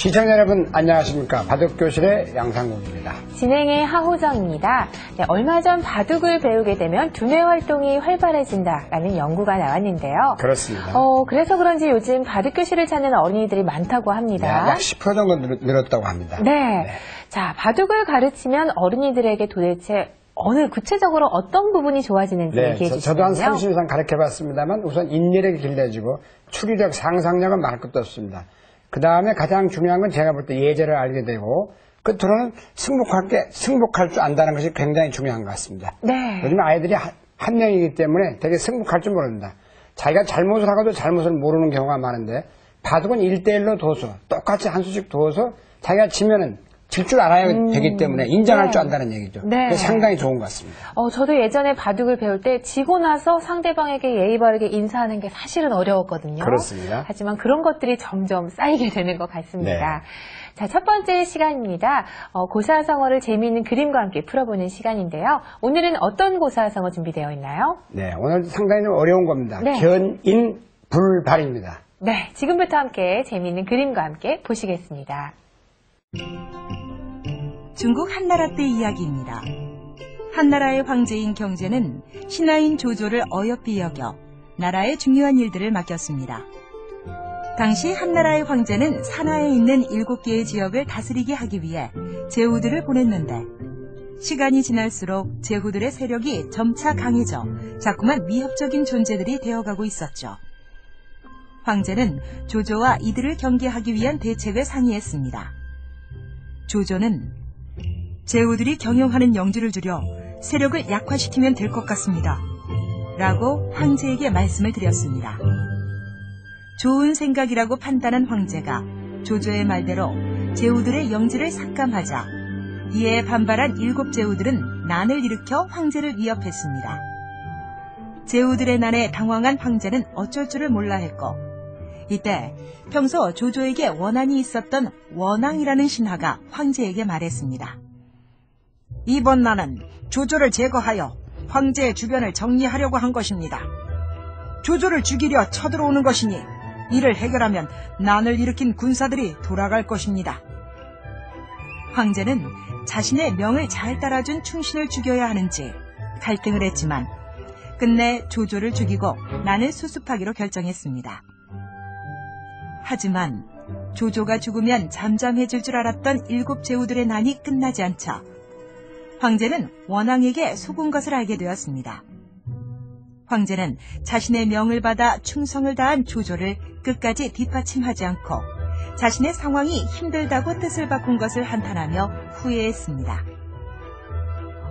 시청자 여러분 안녕하십니까. 바둑교실의 양상국입니다. 진행의 하호정입니다. 네, 얼마 전 바둑을 배우게 되면 두뇌 활동이 활발해진다라는 연구가 나왔는데요. 그렇습니다. 그래서 그런지 요즘 바둑교실을 찾는 어린이들이 많다고 합니다. 네, 약 10% 정도 늘었다고 합니다. 네. 자, 바둑을 가르치면 어린이들에게 도대체 구체적으로 어떤 부분이 좋아지는지 얘기해 주시면요. 저도 한 30년 이상 가르쳐봤습니다만 우선 인내력이 길러지고 추리력, 상상력은 말할 것도 없습니다. 그 다음에 가장 중요한 건 제가 볼 때 예절을 알게 되고 끝으로는 승복할 줄 안다는 것이 굉장히 중요한 것 같습니다. 네. 요즘 아이들이 한 명이기 때문에 되게 승복할 줄 모릅니다. 자기가 잘못을 하고도 잘못을 모르는 경우가 많은데 바둑은 1대1로 둬서 똑같이 한 수씩 둬서 자기가 지면은 질 줄 알아야 되기 때문에 인정할 줄 안다는 얘기죠. 네. 상당히 좋은 것 같습니다. 저도 예전에 바둑을 배울 때 지고 나서 상대방에게 예의 바르게 인사하는 게 사실은 어려웠거든요. 그렇습니다. 하지만 그런 것들이 점점 쌓이게 되는 것 같습니다. 네. 자, 첫 번째 시간입니다. 고사성어를 재미있는 그림과 함께 풀어보는 시간인데요. 오늘은 어떤 고사성어 준비되어 있나요? 네, 오늘 상당히 좀 어려운 겁니다. 네. 견인불발입니다. 네, 지금부터 함께 재미있는 그림과 함께 보시겠습니다. 중국 한나라 때 이야기입니다. 한나라의 황제인 경제는 신하인 조조를 어여삐 여겨 나라의 중요한 일들을 맡겼습니다. 당시 한나라의 황제는 산하에 있는 7개의 지역을 다스리게 하기 위해 제후들을 보냈는데 시간이 지날수록 제후들의 세력이 점차 강해져 자꾸만 위협적인 존재들이 되어가고 있었죠. 황제는 조조와 이들을 경계하기 위한 대책을 상의했습니다. 조조는 제후들이 경영하는 영주를 줄여 세력을 약화시키면 될 것 같습니다. 라고 황제에게 말씀을 드렸습니다. 좋은 생각이라고 판단한 황제가 조조의 말대로 제후들의 영지를 삭감하자 이에 반발한 7제후들은 난을 일으켜 황제를 위협했습니다. 제후들의 난에 당황한 황제는 어쩔 줄을 몰라 했고 이때 평소 조조에게 원한이 있었던 원앙이라는 신하가 황제에게 말했습니다. 이번 난은 조조를 제거하여 황제의 주변을 정리하려고 한 것입니다. 조조를 죽이려 쳐들어오는 것이니 이를 해결하면 난을 일으킨 군사들이 돌아갈 것입니다. 황제는 자신의 명을 잘 따라준 충신을 죽여야 하는지 갈등을 했지만 끝내 조조를 죽이고 난을 수습하기로 결정했습니다. 하지만 조조가 죽으면 잠잠해질 줄 알았던 7제후들의 난이 끝나지 않자 황제는 원앙에게 속은 것을 알게 되었습니다. 황제는 자신의 명을 받아 충성을 다한 조조를 끝까지 뒷받침하지 않고 자신의 상황이 힘들다고 뜻을 바꾼 것을 한탄하며 후회했습니다.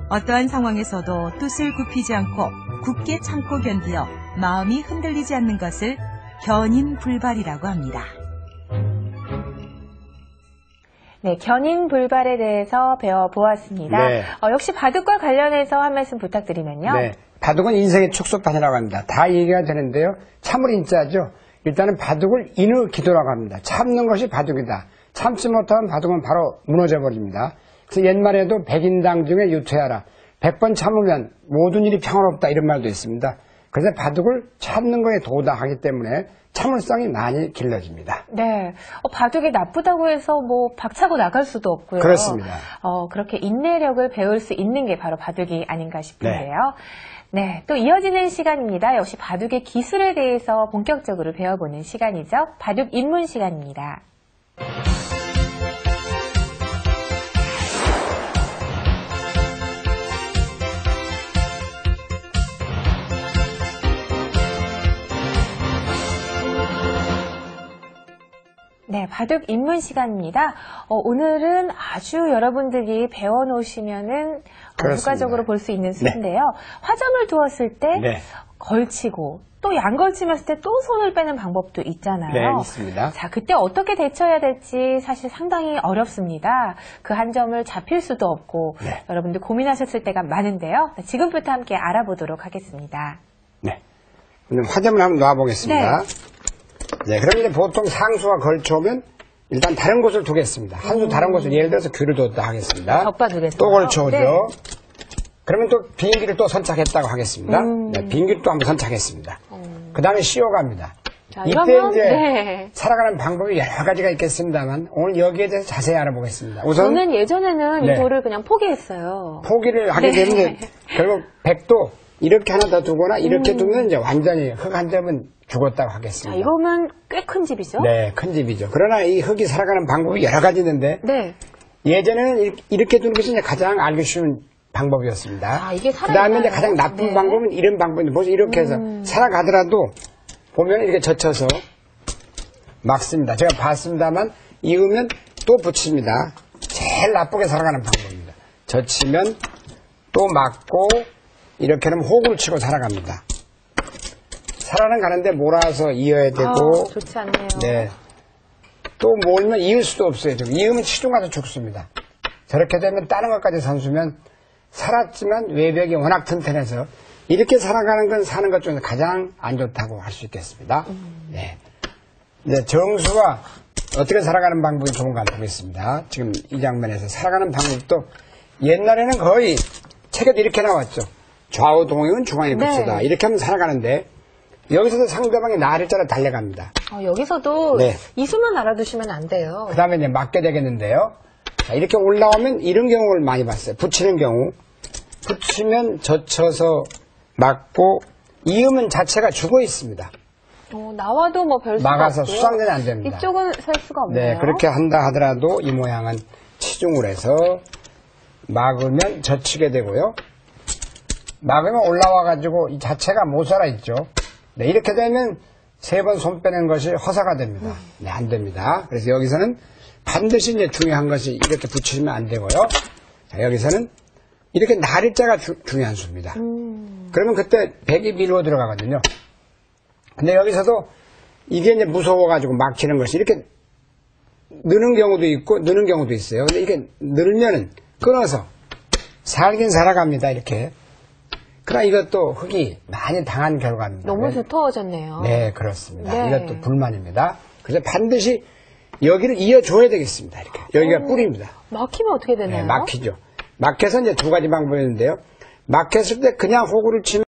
어떠한 상황에서도 뜻을 굽히지 않고 굳게 참고 견디어 마음이 흔들리지 않는 것을 견인불발이라고 합니다. 네, 견인불발에 대해서 배워보았습니다. 네. 역시 바둑과 관련해서 한 말씀 부탁드리면요. 네, 바둑은 인생의 축소판이라고 합니다. 다 얘기가 되는데요. 참을 인자죠. 일단은 바둑을 인의 기도라고 합니다. 참는 것이 바둑이다. 참지 못하면 바둑은 바로 무너져버립니다. 그래서 옛말에도 백인당 중에 유퇴하라. 100번 참으면 모든 일이 평화롭다 이런 말도 있습니다. 그래서 바둑을 참는 것에 도다하기 때문에 참을성이 많이 길러집니다. 네, 바둑이 나쁘다고 해서 박차고 나갈 수도 없고요. 그렇습니다. 그렇게 인내력을 배울 수 있는 게 바로 바둑이 아닌가 싶은데요. 네, 또 이어지는 시간입니다. 역시 바둑의 기술에 대해서 본격적으로 배워보는 시간이죠. 바둑 입문 시간입니다. 네, 바둑 입문 시간입니다. 오늘은 아주 여러분들이 배워놓으시면은 효과적으로 볼 수 있는 수인데요. 네. 화점을 두었을 때 걸치고 또 양걸치면서 때 또 손을 빼는 방법도 있잖아요. 네, 있습니다. 자, 그때 어떻게 대처해야 될지 사실 상당히 어렵습니다. 그 한 점을 잡힐 수도 없고 여러분들 고민하셨을 때가 많은데요. 지금부터 함께 알아보도록 하겠습니다. 네, 그럼 화점을 한번 놔보겠습니다. 네, 그럼 이제 보통 상수가 걸쳐오면 일단 다른 곳을 두겠습니다. 한 수 다른 곳을 예를 들어서 귀를 뒀다 하겠습니다. 덕바 두겠습니다. 또 걸쳐오죠. 네. 그러면 또 비행기를 또 선착했다고 하겠습니다. 네, 비행기를 또 한번 선착했습니다. 그 다음에 씌워갑니다. 자, 이때 이러면, 이제 네. 살아가는 방법이 여러 가지가 있겠습니다만 오늘 여기에 대해서 자세히 알아보겠습니다. 우선 저는 예전에는 네. 이 돌을 그냥 포기했어요. 포기를 하게 네. 되면 결국 백도 이렇게 하나 더 두거나 이렇게 두면 이제 완전히 흙 한 점은 죽었다고 하겠습니다. 자, 이거면 꽤 큰 집이죠? 네, 큰 집이죠. 그러나 이 흙이 살아가는 방법이 여러 가지 있는데 네. 예전에는 이렇게 두는 것이 이제 가장 알기 쉬운 방법이었습니다. 아, 이게 그 다음에 이제 살아있나요? 가장 나쁜 네. 방법은 이런 방법인데, 보세요. 이렇게 해서 살아가더라도 보면 이렇게 젖혀서 막습니다. 제가 봤습니다만 이으면 또 붙입니다. 제일 나쁘게 살아가는 방법입니다. 젖히면 또 막고 이렇게 하면 호구를 치고 살아갑니다. 살아는 가는데 몰아서 이어야 되고, 좋지 않네요. 네. 또 몰면 이을 수도 없어요. 지금 이으면 치중 가서 죽습니다. 저렇게 되면 다른 것까지 선수면 살았지만 외벽이 워낙 튼튼해서 이렇게 살아가는 건 사는 것 중에서 가장 안 좋다고 할 수 있겠습니다. 네. 이제 정수가 어떻게 살아가는 방법이 좋은가 보겠습니다. 지금 이 장면에서 살아가는 방법도 옛날에는 거의 책에도 이렇게 나왔죠. 좌우 동행은 중앙에 붙이다. 네. 이렇게 하면 살아가는데 여기서도 상대방이 나를 따라 달려갑니다. 여기서도 네. 이 수만 알아두시면 안 돼요. 그 다음에 이제 맞게 되겠는데요. 자, 이렇게 올라오면 이런 경우를 많이 봤어요. 붙이는 경우. 붙이면 젖혀서 맞고, 이음은 자체가 죽어 있습니다. 나와도 뭐 별 수가 막아서 없고요. 수상되면 안 됩니다. 이쪽은 설 수가 없네요. 네, 그렇게 한다 하더라도 이 모양은 치중을 해서 막으면 젖히게 되고요. 막으면 올라와가지고 이 자체가 못 살아있죠. 네, 이렇게 되면 세 번 손 빼는 것이 허사가 됩니다. 네, 안 됩니다. 그래서 여기서는 반드시 이제 중요한 것이 이렇게 붙이면 안 되고요. 자, 여기서는 이렇게 나리자가 중요한 수입니다. 그러면 그때 백이 밀고 들어가거든요. 근데 여기서도 이게 이제 무서워가지고 막히는 것이 이렇게 느는 경우도 있고 느는 경우도 있어요. 근데 이게 늘면은 끊어서 살긴 살아갑니다. 이렇게. 그러나 이것도 흙이 많이 당한 결과입니다. 너무 두터워졌네요. 네, 그렇습니다. 네. 이것도 불만입니다. 그래서 반드시 여기를 이어줘야 되겠습니다. 이렇게. 여기가 꿀입니다. 막히면 어떻게 되나요? 네, 막히죠. 막혀서 이제 두 가지 방법이 있는데요. 막혔을 때 그냥 호구를 치면